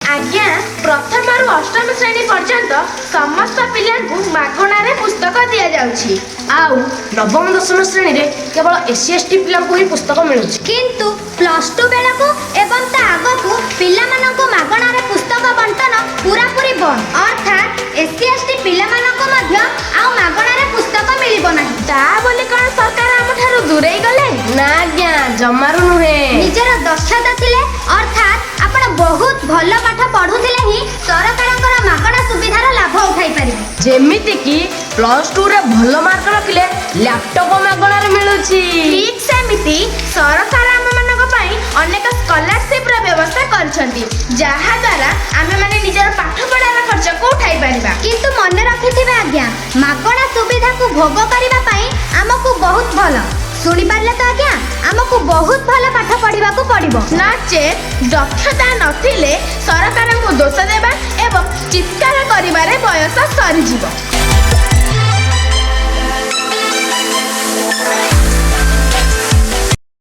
आज्ञा प्रथम अष्टम श्रेणी पर्यंत समस्त पिलांकु मागणारे पुस्तक दि जाउछि। आउ नवम दशम श्रेणी रे केवल एससी एसटी पिलांकु ही पुस्तक मिलुछि। किंतु प्लस टू बेलकु एवं ता आगकु पिलामानंकु मागणारे पुस्तक बंटन पूरा पूरी बंद, अर्थात एससी एसटी पिलामानंकु मध्य आउ मागणारे पुस्तक मिलिबो नाही। ता बोली कोन सरकार हम ठारू दूरेई गले? ना आज्ञा जमारू नुहे। निजर दक्षता थिले अर्थात आपण बहुत भल पाठ पढुथिले ही सरकारकर मागणा सुविधार लाभ उठाई परिबे। जेमिति कि प्लस टू रे भल मार्क रखिले लैपटॉप मागणार मिलुछि। ठीक सेमिति सरकार आम मानक पई अनेक स्कॉलरशिप रा व्यवस्था करछंती, जहा द्वारा आमे माने निजर पाठ पढार खर्च को उठाई परिबा। किंतु मन रखिथिबे आज्ञा मागणा सुविधा को भोग करिबा पई हमकु बहुत भल सुनी पारले तो आज्ञा हमकु बहुत भल पाठ पढिबा को पड़िबो। नाचे दक्षता नथिले सरकार को दोष देबा एवं चित्कार करिबारे बयस सरी जीव।